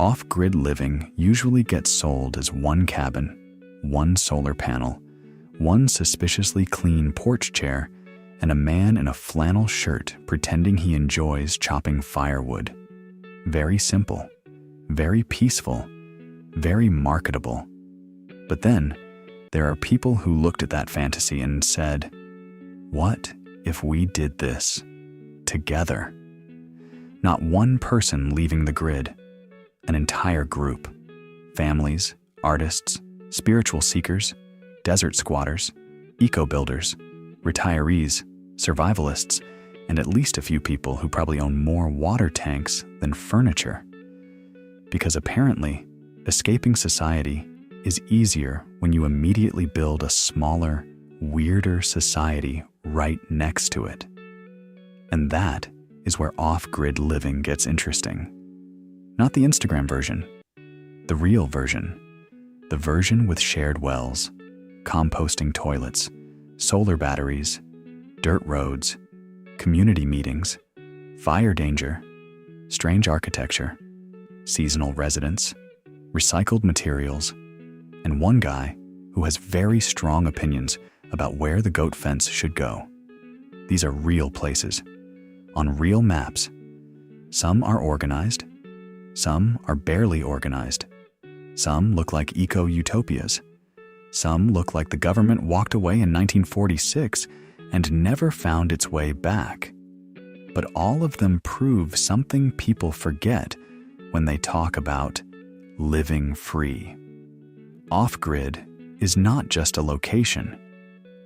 Off-grid living usually gets sold as one cabin, one solar panel, one suspiciously clean porch chair, and a man in a flannel shirt pretending he enjoys chopping firewood. Very simple, very peaceful, very marketable. But then, there are people who looked at that fantasy and said, "What if we did this together?" Not one person leaving the grid, an entire group. Families, artists, spiritual seekers, desert squatters, eco-builders, retirees, survivalists, and at least a few people who probably own more water tanks than furniture. Because apparently, escaping society is easier when you immediately build a smaller, weirder society right next to it. And that is where off-grid living gets interesting. Not the Instagram version, the real version. The version with shared wells, composting toilets, solar batteries, dirt roads, community meetings, fire danger, strange architecture, seasonal residents, recycled materials, and one guy who has very strong opinions about where the goat fence should go. These are real places, on real maps. Some are organized, some are barely organized. Some look like eco-utopias. Some look like the government walked away in 1946 and never found its way back. But all of them prove something people forget when they talk about living free. Off-grid is not just a location,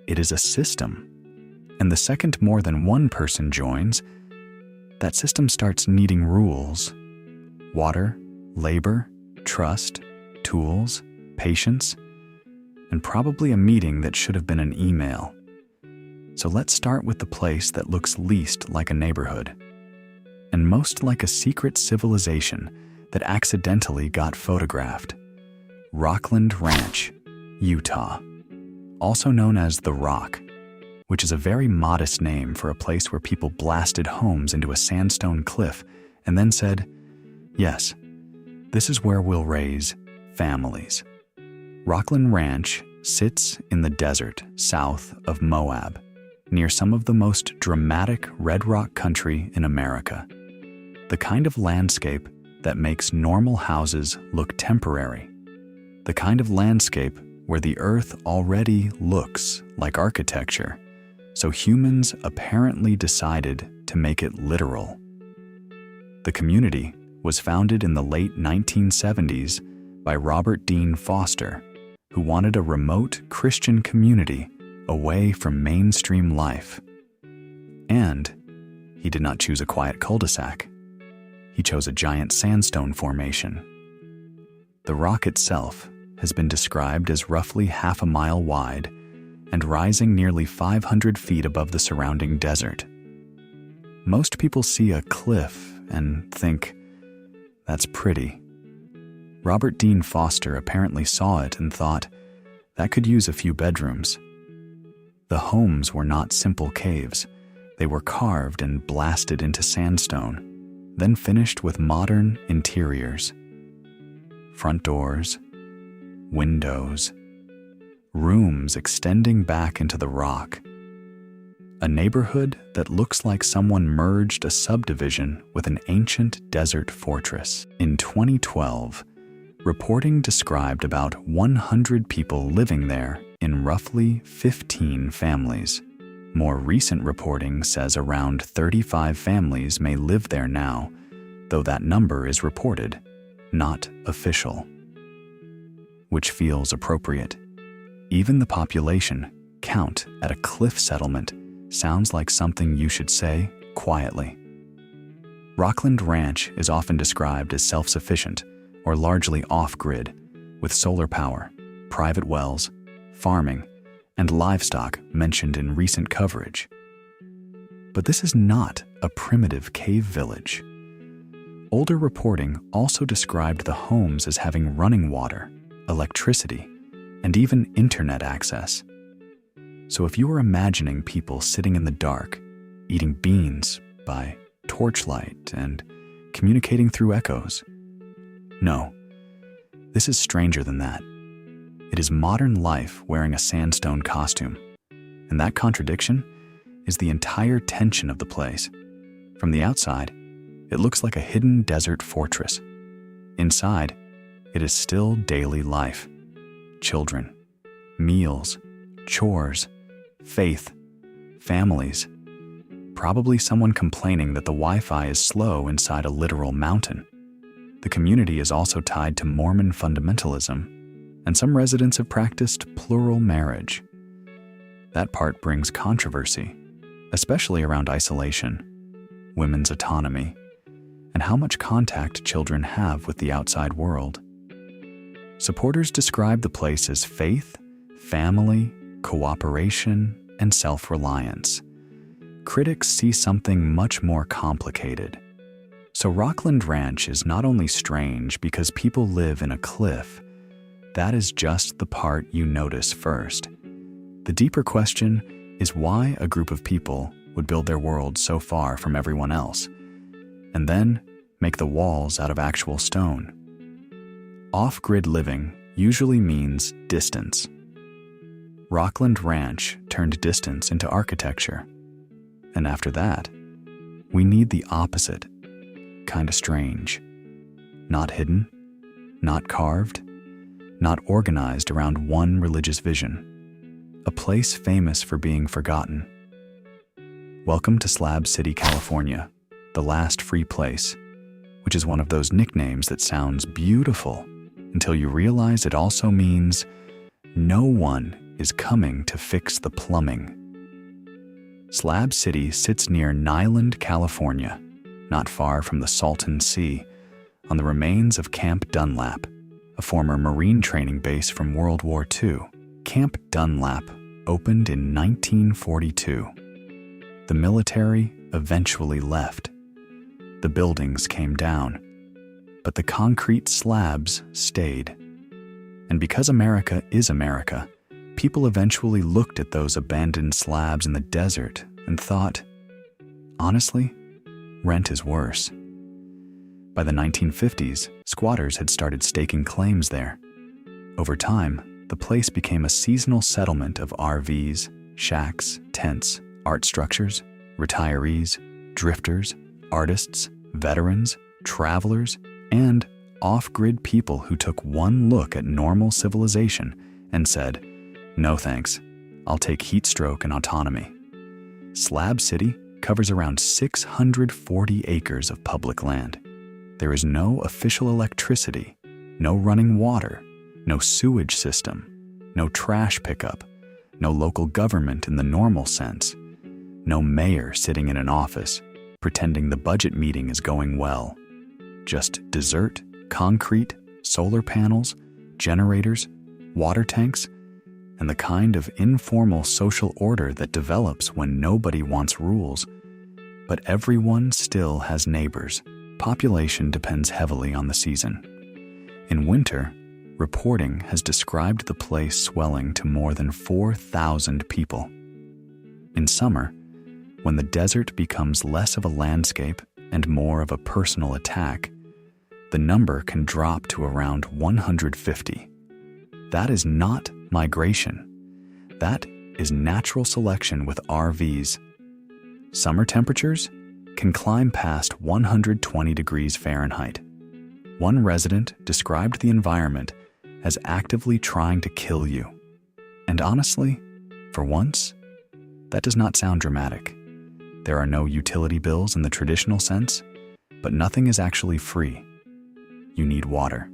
it is a system. And the second more than one person joins, that system starts needing rules. Water, labor, trust, tools, patience, and probably a meeting that should have been an email. So let's start with the place that looks least like a neighborhood, and most like a secret civilization that accidentally got photographed. Rockland Ranch, Utah, also known as The Rock, which is a very modest name for a place where people blasted homes into a sandstone cliff and then said, "Yes, this is where we'll raise families." Rockland Ranch sits in the desert south of Moab, near some of the most dramatic red rock country in America. The kind of landscape that makes normal houses look temporary. The kind of landscape where the earth already looks like architecture, so humans apparently decided to make it literal. The community was founded in the late 1970s by Robert Dean Foster, who wanted a remote Christian community away from mainstream life. And he did not choose a quiet cul-de-sac. He chose a giant sandstone formation. The rock itself has been described as roughly half a mile wide and rising nearly 500 feet above the surrounding desert. Most people see a cliff and think, "That's pretty." Robert Dean Foster apparently saw it and thought, "That could use a few bedrooms." The homes were not simple caves. They were carved and blasted into sandstone, then finished with modern interiors. Front doors, windows, rooms extending back into the rock. A neighborhood that looks like someone merged a subdivision with an ancient desert fortress. In 2012, reporting described about 100 people living there in roughly 15 families. More recent reporting says around 35 families may live there now, though that number is reported, not official. Which feels appropriate. Even the population count at a cliff settlement sounds like something you should say quietly. Rockland Ranch is often described as self-sufficient or largely off-grid, with solar power, private wells, farming, and livestock mentioned in recent coverage. But this is not a primitive cave village. Older reporting also described the homes as having running water, electricity, and even internet access. So if you were imagining people sitting in the dark, eating beans by torchlight and communicating through echoes, No, this is stranger than that. It is modern life wearing a sandstone costume. And that contradiction is the entire tension of the place. From the outside, it looks like a hidden desert fortress. Inside, it is still daily life. Children, meals, chores, faith, families. Probably someone complaining that the Wi-Fi is slow inside a literal mountain. The community is also tied to Mormon fundamentalism, and some residents have practiced plural marriage. That part brings controversy, especially around isolation, women's autonomy, and how much contact children have with the outside world. Supporters describe the place as faith, family, cooperation, and self-reliance. Critics see something much more complicated. So Rockland Ranch is not only strange because people live in a cliff. That is just the part you notice first. The deeper question is why a group of people would build their world so far from everyone else, and then make the walls out of actual stone. Off-grid living usually means distance. Rockland Ranch turned distance into architecture. And after that, we need the opposite. Kinda strange. Not hidden, not carved, not organized around one religious vision. A place famous for being forgotten. Welcome to Slab City, California, the last free place, which is one of those nicknames that sounds beautiful until you realize it also means no one is coming to fix the plumbing. Slab City sits near Nyland, California, not far from the Salton Sea, on the remains of Camp Dunlap, a former Marine training base from World War II. Camp Dunlap opened in 1942. The military eventually left. The buildings came down, but the concrete slabs stayed. And because America is America, people eventually looked at those abandoned slabs in the desert and thought, honestly, rent is worse. By the 1950s, squatters had started staking claims there. Over time, the place became a seasonal settlement of RVs, shacks, tents, art structures, retirees, drifters, artists, veterans, travelers, and off-grid people who took one look at normal civilization and said, no thanks, I'll take heat stroke and autonomy. Slab City covers around 640 acres of public land. There is no official electricity, no running water, no sewage system, no trash pickup, no local government in the normal sense, no mayor sitting in an office pretending the budget meeting is going well. Just desert, concrete, solar panels, generators, water tanks, and the kind of informal social order that develops when nobody wants rules. But everyone still has neighbors. Population depends heavily on the season. In winter, reporting has described the place swelling to more than 4,000 people. In summer, when the desert becomes less of a landscape and more of a personal attack, the number can drop to around 150. That is not migration. That is natural selection with RVs. Summer temperatures can climb past 120 degrees Fahrenheit. One resident described the environment as actively trying to kill you. And honestly, for once, that does not sound dramatic. There are no utility bills in the traditional sense, but nothing is actually free. You need water.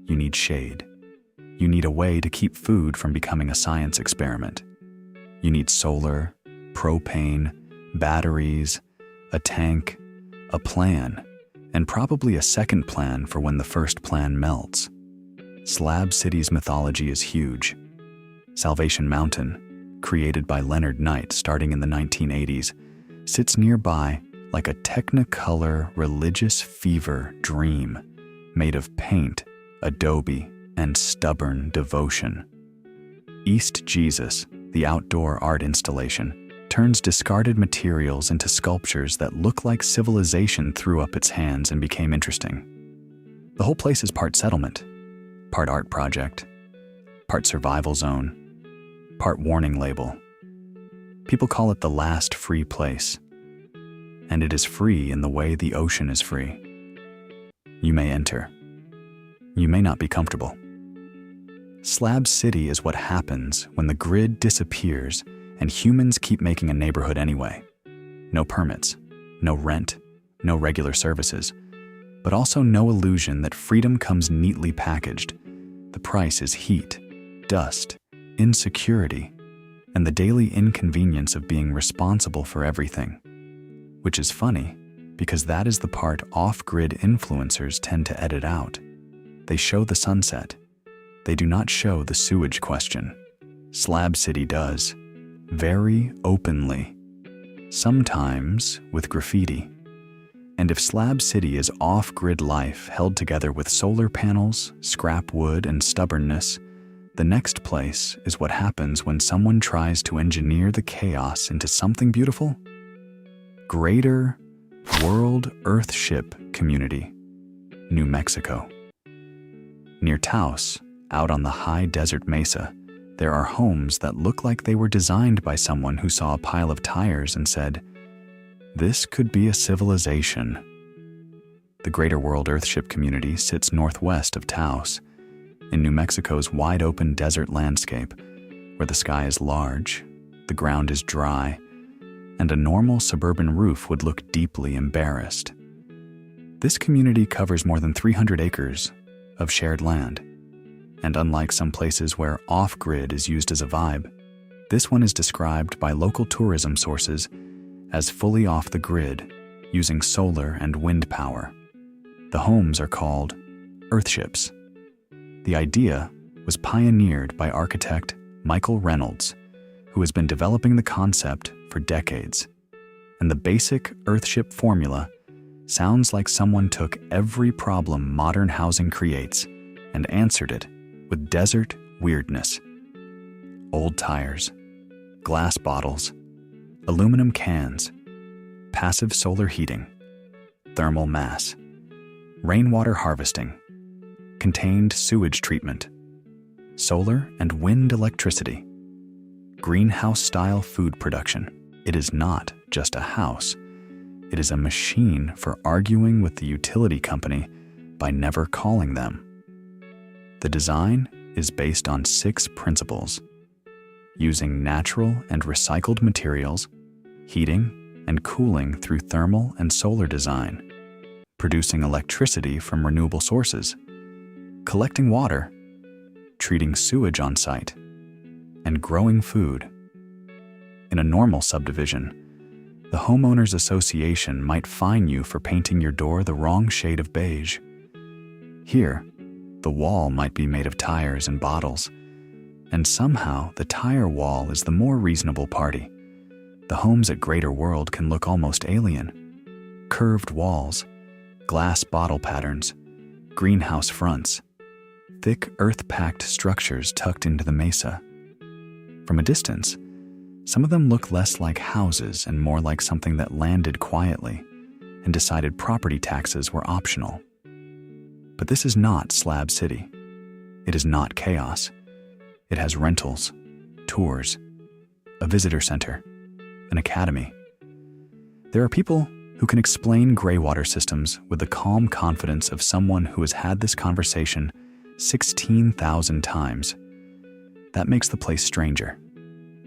You need shade. You need a way to keep food from becoming a science experiment. You need solar, propane, batteries, a tank, a plan, and probably a second plan for when the first plan melts. Slab City's mythology is huge. Salvation Mountain, created by Leonard Knight starting in the 1980s, sits nearby like a technicolor religious fever dream made of paint, adobe, and stubborn devotion. East Jesus, the outdoor art installation, turns discarded materials into sculptures that look like civilization threw up its hands and became interesting. The whole place is part settlement, part art project, part survival zone, part warning label. People call it the last free place, and it is free in the way the ocean is free. You may enter. You may not be comfortable. Slab City is what happens when the grid disappears and humans keep making a neighborhood anyway. No permits, no rent, no regular services, but also no illusion that freedom comes neatly packaged. The price is heat, dust, insecurity, and the daily inconvenience of being responsible for everything. Which is funny, because that is the part off-grid influencers tend to edit out. They show the sunset. They do not show the sewage question. Slab City does, very openly, sometimes with graffiti. And if Slab City is off-grid life held together with solar panels, scrap wood, and stubbornness, the next place is what happens when someone tries to engineer the chaos into something beautiful. Greater World Earthship Community, New Mexico. Near Taos, out on the high desert mesa, there are homes that look like they were designed by someone who saw a pile of tires and said, "This could be a civilization." The Greater World Earthship Community sits northwest of Taos, in New Mexico's wide-open desert landscape, where the sky is large, the ground is dry, and a normal suburban roof would look deeply embarrassed. This community covers more than 300 acres of shared land, and unlike some places where off-grid is used as a vibe, this one is described by local tourism sources as fully off the grid, using solar and wind power. The homes are called Earthships. The idea was pioneered by architect Michael Reynolds, who has been developing the concept for decades. And the basic Earthship formula sounds like someone took every problem modern housing creates and answered it with desert weirdness. Old tires, glass bottles, aluminum cans, passive solar heating, thermal mass, rainwater harvesting, contained sewage treatment, solar and wind electricity, greenhouse-style food production. It is not just a house. It is a machine for arguing with the utility company by never calling them. The design is based on 6 principles: using natural and recycled materials, heating and cooling through thermal and solar design, producing electricity from renewable sources, collecting water, treating sewage on site, and growing food. In a normal subdivision, the homeowners association might fine you for painting your door the wrong shade of beige. Here, the wall might be made of tires and bottles, and somehow the tire wall is the more reasonable party. The homes at Greater World can look almost alien. Curved walls, glass bottle patterns, greenhouse fronts, thick earth-packed structures tucked into the mesa. From a distance, some of them look less like houses and more like something that landed quietly and decided property taxes were optional. But this is not Slab City. It is not chaos. It has rentals, tours, a visitor center, an academy. There are people who can explain gray water systems with the calm confidence of someone who has had this conversation 16,000 times. That makes the place stranger,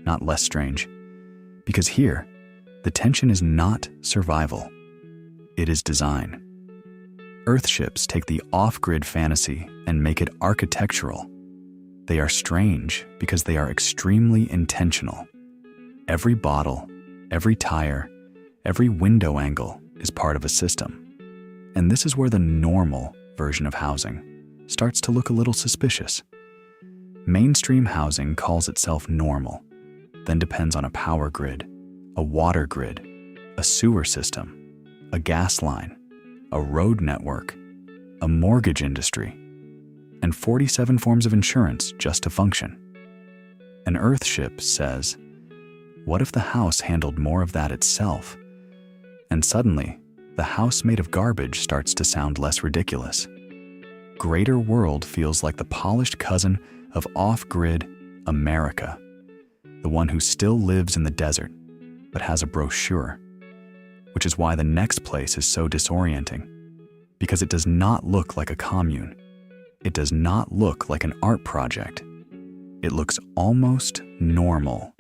not less strange, because here, the tension is not survival. It is design. Earthships take the off-grid fantasy and make it architectural. They are strange because they are extremely intentional. Every bottle, every tire, every window angle is part of a system. And this is where the normal version of housing starts to look a little suspicious. Mainstream housing calls itself normal, then depends on a power grid, a water grid, a sewer system, a gas line, a road network, a mortgage industry, and 47 forms of insurance just to function. An Earthship says, what if the house handled more of that itself? And suddenly, the house made of garbage starts to sound less ridiculous. greater world feels like the polished cousin of off-grid America, the one who still lives in the desert but has a brochure, which is why the next place is so disorienting, because it does not look like a commune. It does not look like an art project. It looks almost normal,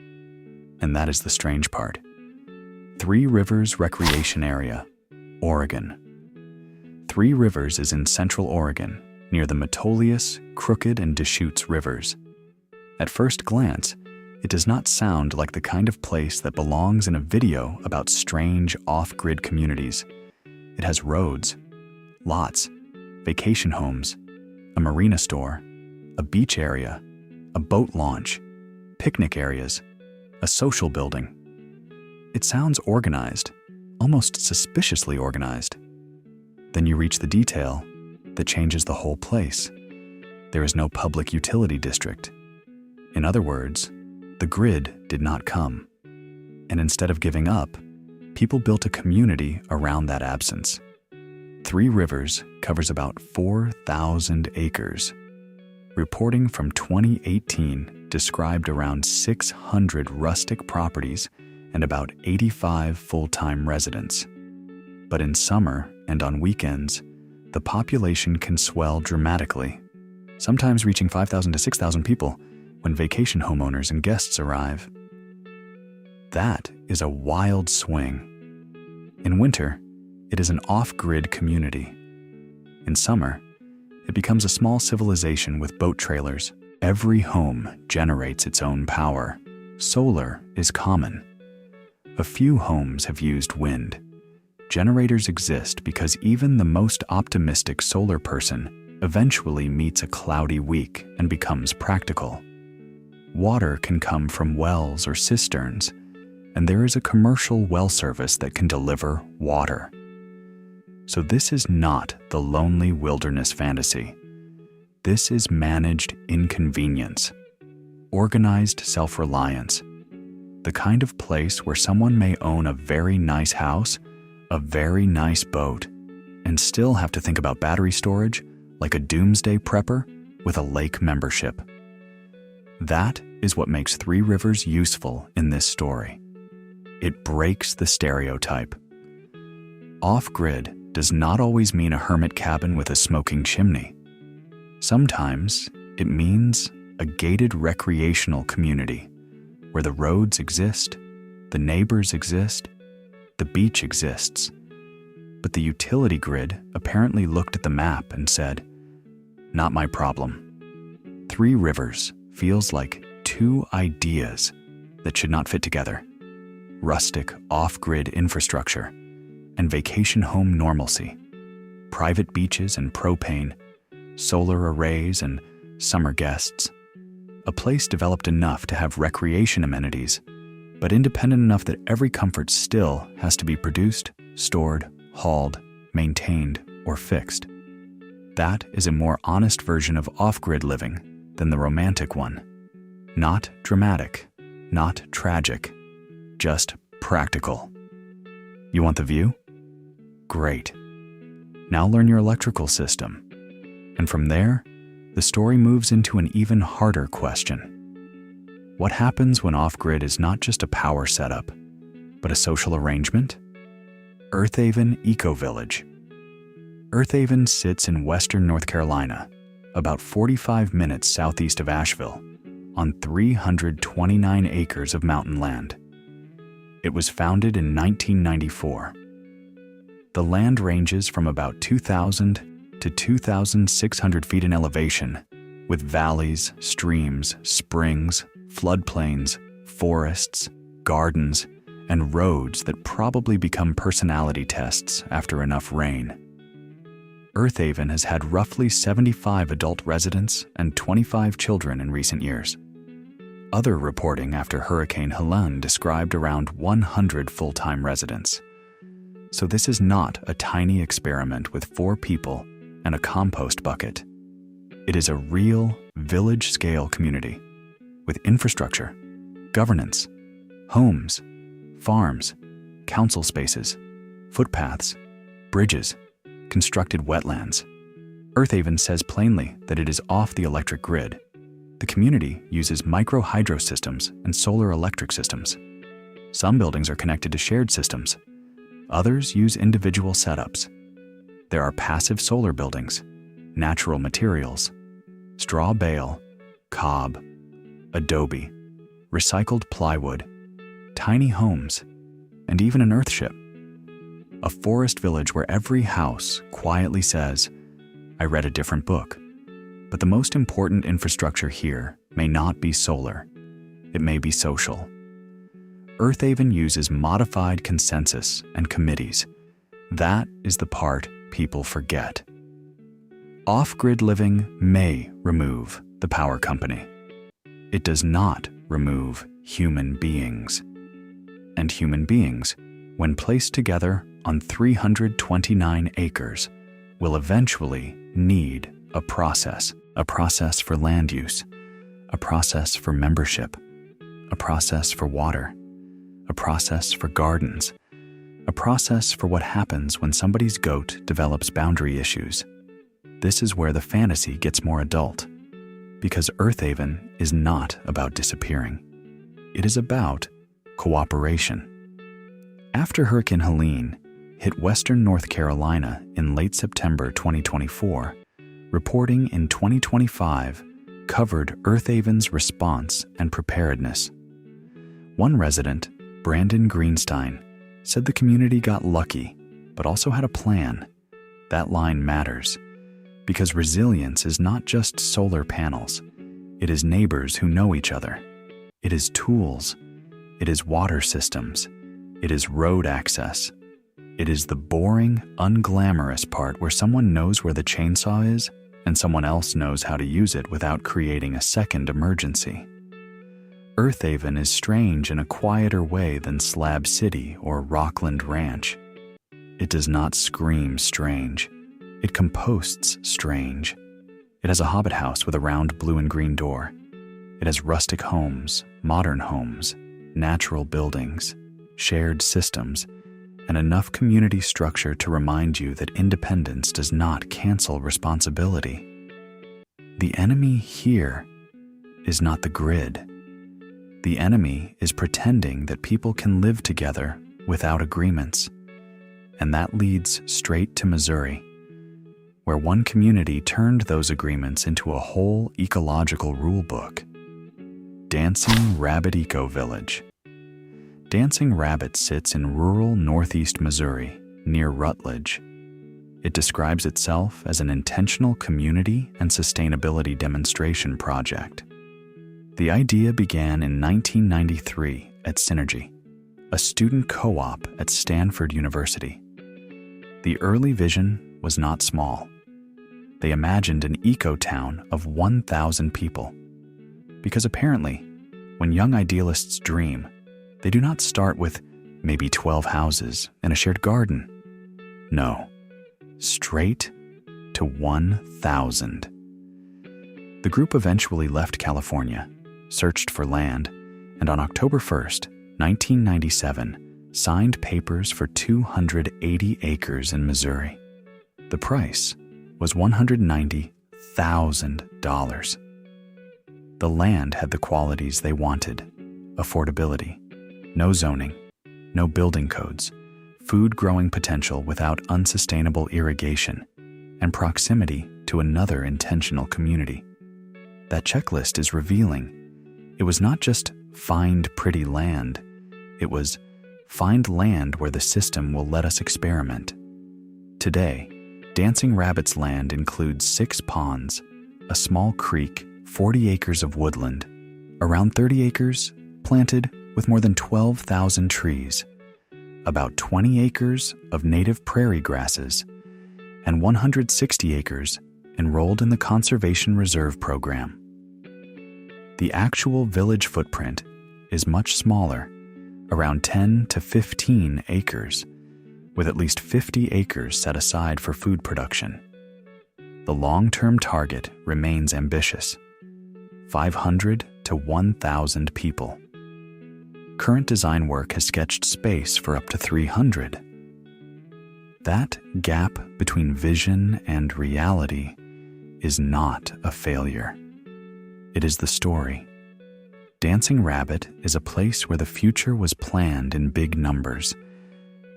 and that is the strange part. Three Rivers Recreation Area, Oregon. Three Rivers is in central Oregon, near the Metolius, Crooked, and Deschutes rivers. At first glance, it does not sound like the kind of place that belongs in a video about strange off-grid communities. It has roads, lots, vacation homes, a marina store, a beach area, a boat launch, picnic areas, a social building. It sounds organized, almost suspiciously organized. Then you reach the detail that changes the whole place. There is no public utility district. In other words, the grid did not come. And instead of giving up, people built a community around that absence. Three Rivers covers about 4,000 acres. Reporting from 2018 described around 600 rustic properties and about 85 full-time residents. But in summer and on weekends, the population can swell dramatically, sometimes reaching 5,000 to 6,000 people when vacation homeowners and guests arrive. That is a wild swing. In winter, it is an off-grid community. In summer, it becomes a small civilization with boat trailers. Every home generates its own power. Solar is common. A few homes have used wind. Generators exist because even the most optimistic solar person eventually meets a cloudy week and becomes practical. Water can come from wells or cisterns, and there is a commercial well service that can deliver water. So this is not the lonely wilderness fantasy. This is managed inconvenience, organized self-reliance, the kind of place where someone may own a very nice house, a very nice boat, and still have to think about battery storage like a doomsday prepper with a lake membership. That is what makes Three Rivers useful in this story. It breaks the stereotype. Off-grid does not always mean a hermit cabin with a smoking chimney. Sometimes it means a gated recreational community where the roads exist, the neighbors exist, the beach exists, but the utility grid apparently looked at the map and said, "Not my problem." Three Rivers feels like two ideas that should not fit together: rustic off-grid infrastructure and vacation home normalcy, private beaches and propane, solar arrays and summer guests. A place developed enough to have recreation amenities, but independent enough that every comfort still has to be produced, stored, hauled, maintained, or fixed. That is a more honest version of off-grid living than the romantic one. Not dramatic, not tragic, just practical. You want the view? Great. Now learn your electrical system. And from there, the story moves into an even harder question. What happens when off-grid is not just a power setup, but a social arrangement? Earthaven Eco-Village. Earthaven sits in western North Carolina, about 45 minutes southeast of Asheville, on 329 acres of mountain land. It was founded in 1994. The land ranges from about 2,000 to 2,600 feet in elevation, with valleys, streams, springs, floodplains, forests, gardens, and roads that probably become personality tests after enough rain. Earthaven has had roughly 75 adult residents and 25 children in recent years. Other reporting after Hurricane Helene described around 100 full-time residents. So this is not a tiny experiment with 4 people and a compost bucket. It is a real village-scale community with infrastructure, governance, homes, farms, council spaces, footpaths, bridges, constructed wetlands, Earthaven says plainly that it is off the electric grid. The community uses micro-hydro systems and solar electric systems. Some buildings are connected to shared systems. Others use individual setups. There are passive solar buildings, natural materials, straw bale, cob, adobe, recycled plywood, tiny homes, and even an earthship. A forest village where every house quietly says, "I read a different book." But the most important infrastructure here may not be solar. It may be social. Earthaven uses modified consensus and committees. That is the part people forget. Off-grid living may remove the power company. It does not remove human beings. And human beings, when placed together on 329 acres, will eventually need a process for land use, a process for membership, a process for water, a process for gardens, a process for what happens when somebody's goat develops boundary issues. This is where the fantasy gets more adult, because Earthaven is not about disappearing. It is about cooperation. After Hurricane Helene hit western North Carolina in late September 2024, reporting in 2025 covered Earthaven's response and preparedness. One resident, Brandon Greenstein, said the community got lucky, but also had a plan. That line matters, because resilience is not just solar panels. It is neighbors who know each other. It is tools. It is water systems. It is road access. It is the boring, unglamorous part where someone knows where the chainsaw is and someone else knows how to use it without creating a second emergency. Earthaven is strange in a quieter way than Slab City or Rockland Ranch. It does not scream strange. It composts strange. It has a hobbit house with a round blue and green door. It has rustic homes, modern homes, natural buildings, shared systems, and enough community structure to remind you that independence does not cancel responsibility. The enemy here is not the grid. The enemy is pretending that people can live together without agreements. And that leads straight to Missouri, where one community turned those agreements into a whole ecological rulebook. Dancing Rabbit Eco Village. Dancing Rabbit sits in rural northeast Missouri, near Rutledge. It describes itself as an intentional community and sustainability demonstration project. The idea began in 1993 at Synergy, a student co-op at Stanford University. The early vision was not small. They imagined an eco-town of 1,000 people. Because apparently, when young idealists dream, they do not start with maybe 12 houses and a shared garden. No, straight to 1,000. The group eventually left California, searched for land, and on October 1st, 1997, signed papers for 280 acres in Missouri. The price was $190,000. The land had the qualities they wanted: affordability, no zoning, no building codes, food growing potential without unsustainable irrigation, and proximity to another intentional community. That checklist is revealing. It was not just find pretty land. It was find land where the system will let us experiment. Today, Dancing Rabbit's land includes 6 ponds, a small creek, 40 acres of woodland, around 30 acres planted with more than 12,000 trees, about 20 acres of native prairie grasses, and 160 acres enrolled in the Conservation Reserve Program. The actual village footprint is much smaller, around 10 to 15 acres, with at least 50 acres set aside for food production. The long-term target remains ambitious: 500 to 1,000 people. Current design work has sketched space for up to 300. That gap between vision and reality is not a failure. It is the story. Dancing Rabbit is a place where the future was planned in big numbers,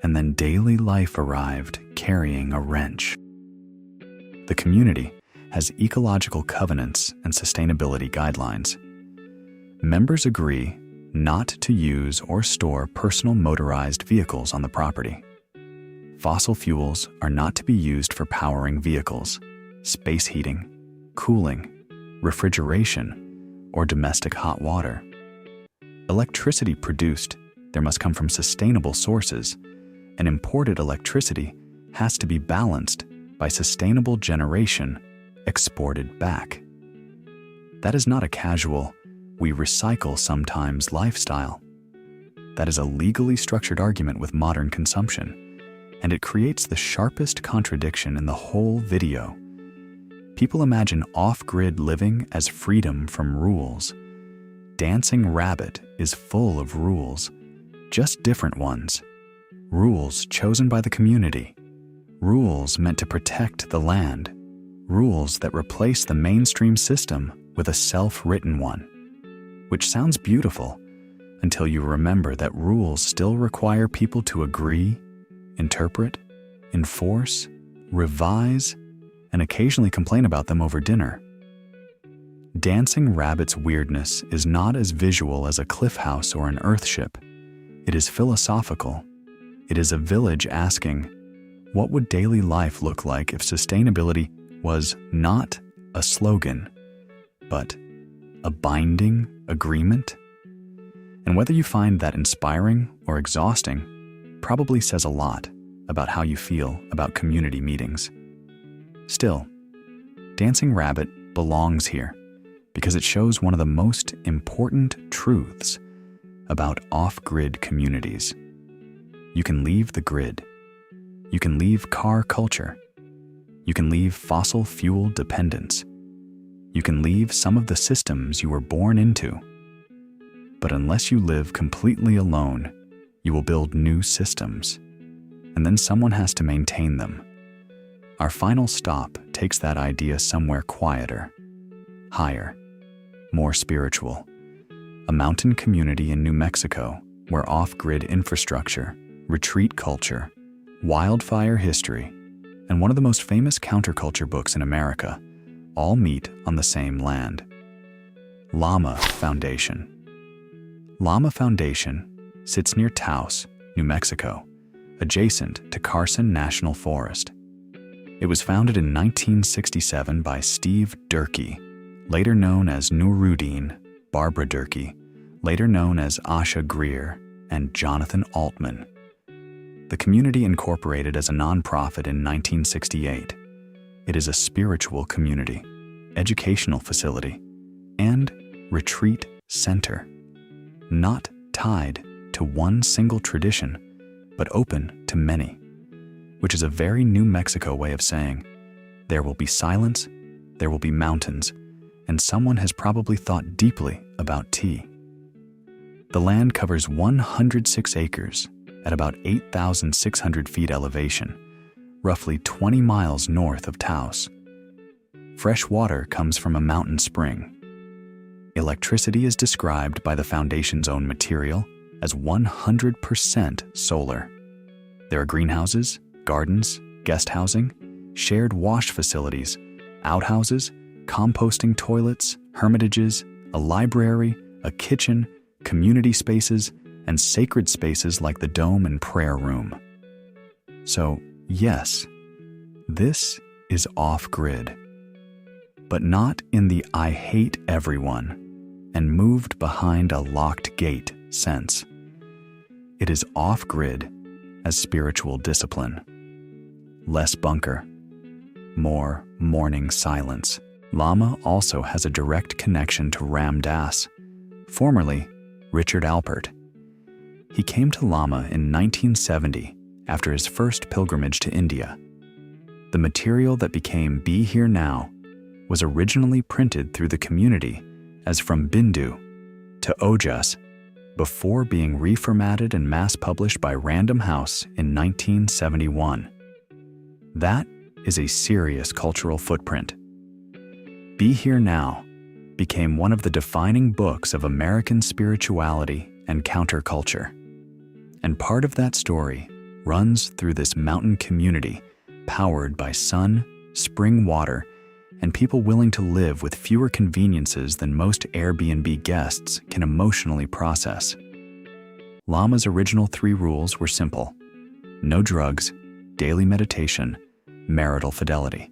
and then daily life arrived carrying a wrench. The community has ecological covenants and sustainability guidelines. Members agree not to use or store personal motorized vehicles on the property. Fossil fuels are not to be used for powering vehicles, space heating, cooling, refrigeration, or domestic hot water. Electricity produced there must come from sustainable sources, and imported electricity has to be balanced by sustainable generation exported back. That is not a casual, we recycle sometimes lifestyle. That is a legally structured argument with modern consumption, and it creates the sharpest contradiction in the whole video. People imagine off-grid living as freedom from rules. Dancing Rabbit is full of rules, just different ones. Rules chosen by the community. Rules meant to protect the land. Rules that replace the mainstream system with a self-written one. Which sounds beautiful until you remember that rules still require people to agree, interpret, enforce, revise, and occasionally complain about them over dinner. Dancing Rabbit's weirdness is not as visual as a cliff house or an Earthship. It is philosophical. It is a village asking, what would daily life look like if sustainability was not a slogan, but a binding agreement? And whether you find that inspiring or exhausting probably says a lot about how you feel about community meetings. Still, Dancing Rabbit belongs here because it shows one of the most important truths about off-grid communities. You can leave the grid. You can leave car culture. You can leave fossil fuel dependence. You can leave some of the systems you were born into. But unless you live completely alone, you will build new systems, and then someone has to maintain them. Our final stop takes that idea somewhere quieter, higher, more spiritual. A mountain community in New Mexico where off-grid infrastructure, retreat culture, wildfire history, and one of the most famous counterculture books in America all meet on the same land. Lama Foundation. Lama Foundation sits near Taos, New Mexico, adjacent to Carson National Forest. It was founded in 1967 by Steve Durkee, later known as Nuruddin, Barbara Durkee, later known as Asha Greer, and Jonathan Altman. The community incorporated as a nonprofit in 1968. It is a spiritual community, educational facility, and retreat center, not tied to one single tradition, but open to many, which is a very New Mexico way of saying, there will be silence, there will be mountains, and someone has probably thought deeply about tea. The land covers 106 acres at about 8,600 feet elevation, roughly 20 miles north of Taos. Fresh water comes from a mountain spring. Electricity is described by the foundation's own material as 100% solar. There are greenhouses, gardens, guest housing, shared wash facilities, outhouses, composting toilets, hermitages, a library, a kitchen, community spaces, and sacred spaces like the dome and prayer room. So, yes, this is off-grid, but not in the I hate everyone and moved behind a locked gate sense. It is off-grid as spiritual discipline. Less bunker, more morning silence. Lama also has a direct connection to Ram Dass, formerly Richard Alpert. He came to Lama in 1970 after his first pilgrimage to India. The material that became Be Here Now was originally printed through the community as From Bindu to Ojas before being reformatted and mass-published by Random House in 1971. That is a serious cultural footprint. Be Here Now became one of the defining books of American spirituality and counterculture. And part of that story runs through this mountain community powered by sun, spring water, and people willing to live with fewer conveniences than most Airbnb guests can emotionally process. Lama's original 3 rules were simple: no drugs, daily meditation, marital fidelity.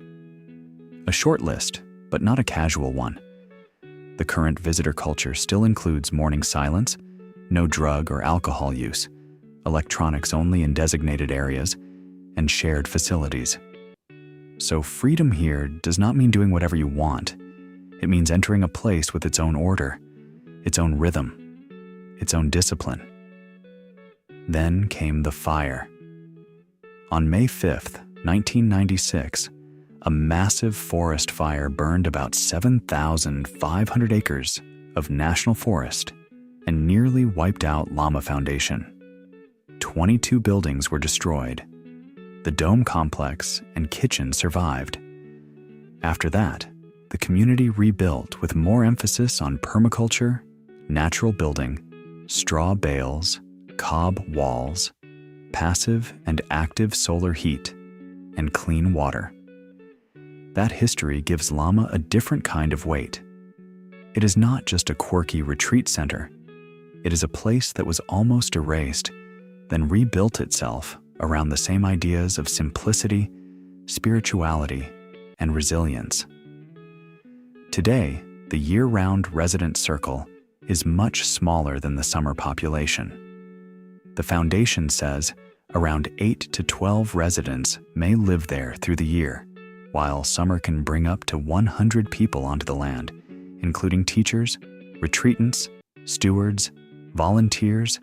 A short list, but not a casual one. The current visitor culture still includes morning silence, no drug or alcohol use, electronics only in designated areas, and shared facilities. So freedom here does not mean doing whatever you want. It means entering a place with its own order, its own rhythm, its own discipline. Then came the fire. On May 5th, 1996, a massive forest fire burned about 7,500 acres of national forest and nearly wiped out Lama Foundation. 22 buildings were destroyed. The dome complex and kitchen survived. After that, the community rebuilt with more emphasis on permaculture, natural building, straw bales, cob walls, passive and active solar heat, and clean water. That history gives Lama a different kind of weight. It is not just a quirky retreat center. It is a place that was almost erased, then rebuilt itself around the same ideas of simplicity, spirituality, and resilience. Today, the year-round resident circle is much smaller than the summer population. The foundation says around 8 to 12 residents may live there through the year, while summer can bring up to 100 people onto the land, including teachers, retreatants, stewards, volunteers,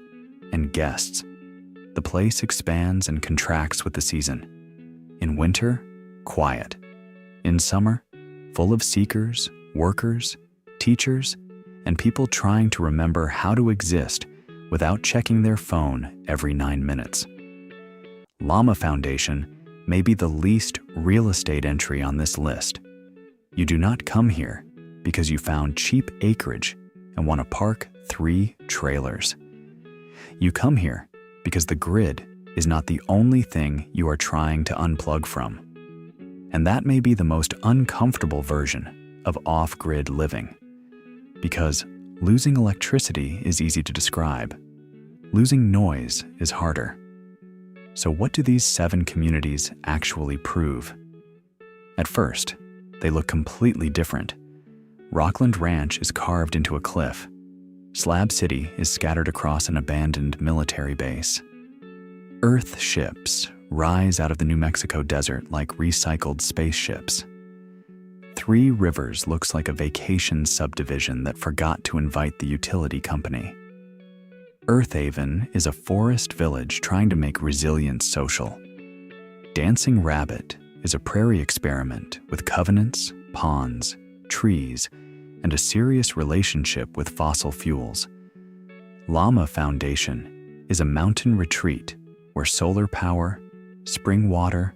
and guests. The place expands and contracts with the season. In winter, quiet. In summer, full of seekers, workers, teachers, and people trying to remember how to exist without checking their phone every 9 minutes. Lama Foundation may be the least real estate entry on this list. You do not come here because you found cheap acreage and want to park 3 trailers. You come here because the grid is not the only thing you are trying to unplug from. And that may be the most uncomfortable version of off-grid living. Because losing electricity is easy to describe. Losing noise is harder. So what do these 7 communities actually prove? At first, they look completely different. Rockland Ranch is carved into a cliff. Slab City is scattered across an abandoned military base. Earthships rise out of the New Mexico desert like recycled spaceships. 3 Rivers looks like a vacation subdivision that forgot to invite the utility company. Earthaven is a forest village trying to make resilience social. Dancing Rabbit is a prairie experiment with covenants, ponds, trees, and a serious relationship with fossil fuels. Lama Foundation is a mountain retreat where solar power, spring water,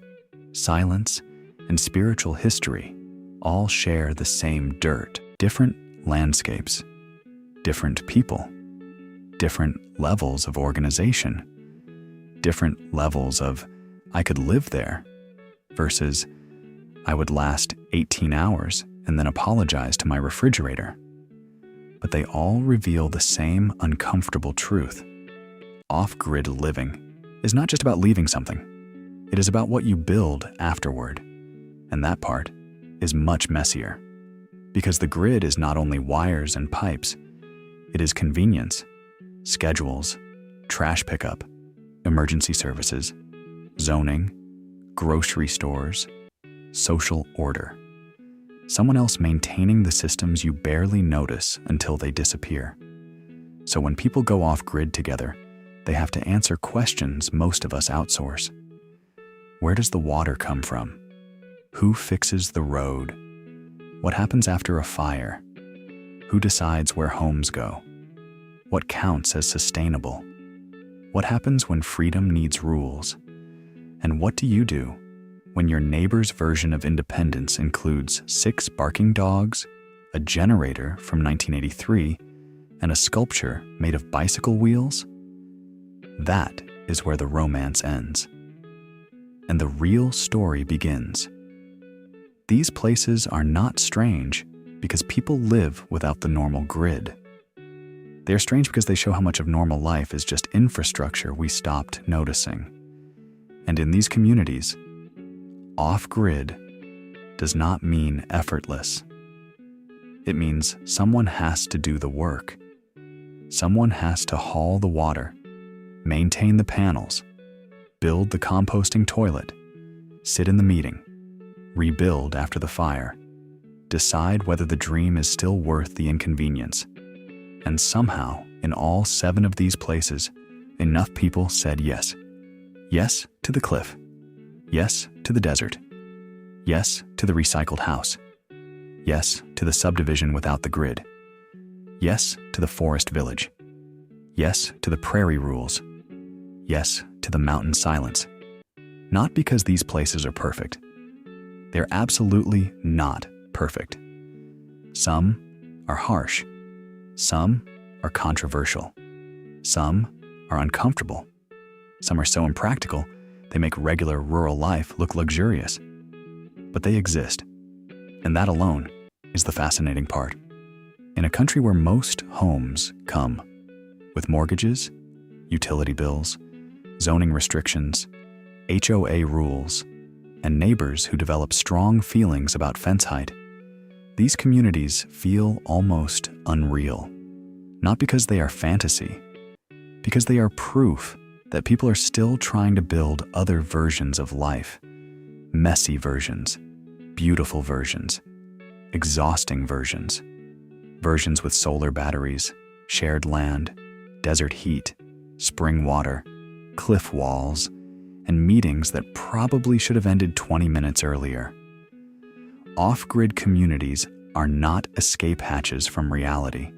silence, and spiritual history all share the same dirt. Different landscapes, different people, different levels of organization, different levels of I could live there versus I would last 18 hours and then apologize to my refrigerator. But they all reveal the same uncomfortable truth. Off-grid living is not just about leaving something. It is about what you build afterward. And that part is much messier. Because the grid is not only wires and pipes, it is convenience, schedules, trash pickup, emergency services, zoning, grocery stores, social order. Someone else maintaining the systems you barely notice until they disappear. So when people go off-grid together, they have to answer questions most of us outsource. Where does the water come from? Who fixes the road? What happens after a fire? Who decides where homes go? What counts as sustainable? What happens when freedom needs rules? And what do you do when your neighbor's version of independence includes 6 barking dogs, a generator from 1983, and a sculpture made of bicycle wheels? That is where the romance ends. And the real story begins. These places are not strange because people live without the normal grid. They are strange because they show how much of normal life is just infrastructure we stopped noticing. And in these communities, off-grid does not mean effortless. It means someone has to do the work. Someone has to haul the water, maintain the panels, build the composting toilet, sit in the meeting, rebuild after the fire, decide whether the dream is still worth the inconvenience. And somehow, in all 7 of these places, enough people said yes. Yes to the cliff. Yes to the desert. Yes to the recycled house. Yes to the subdivision without the grid. Yes to the forest village. Yes to the prairie rules. Yes to the mountain silence. Not because these places are perfect. They're absolutely not perfect. Some are harsh. Some are controversial. Some are uncomfortable. Some are so impractical, they make regular rural life look luxurious. But they exist. And that alone is the fascinating part. In a country where most homes come with mortgages, utility bills, zoning restrictions, HOA rules, and neighbors who develop strong feelings about fence height, these communities feel almost unreal. Not because they are fantasy, because they are proof that people are still trying to build other versions of life. Messy versions, beautiful versions, exhausting versions. Versions with solar batteries, shared land, desert heat, spring water, cliff walls, and meetings that probably should have ended 20 minutes earlier. Off-grid communities are not escape hatches from reality.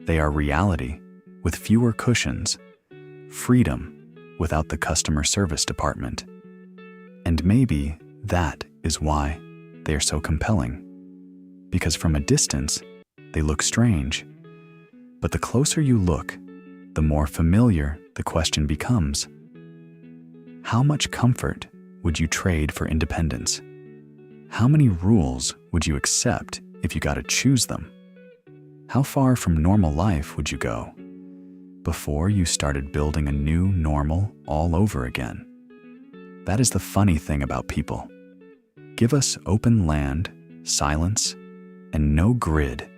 They are reality with fewer cushions, freedom without the customer service department. And maybe that is why they are so compelling. Because from a distance, they look strange. But the closer you look, the more familiar the question becomes. How much comfort would you trade for independence? How many rules would you accept if you got to choose them? How far from normal life would you go before you started building a new normal all over again? That is the funny thing about people. Give us open land, silence, and no grid,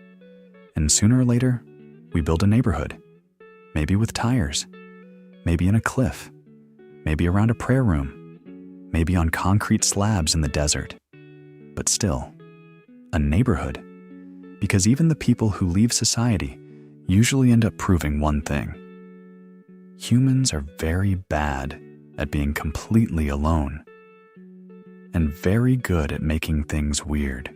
and sooner or later, we build a neighborhood. Maybe with tires, maybe in a cliff, maybe around a prayer room, maybe on concrete slabs in the desert. But still, a neighborhood. Because even the people who leave society usually end up proving one thing. Humans are very bad at being completely alone, and very good at making things weird.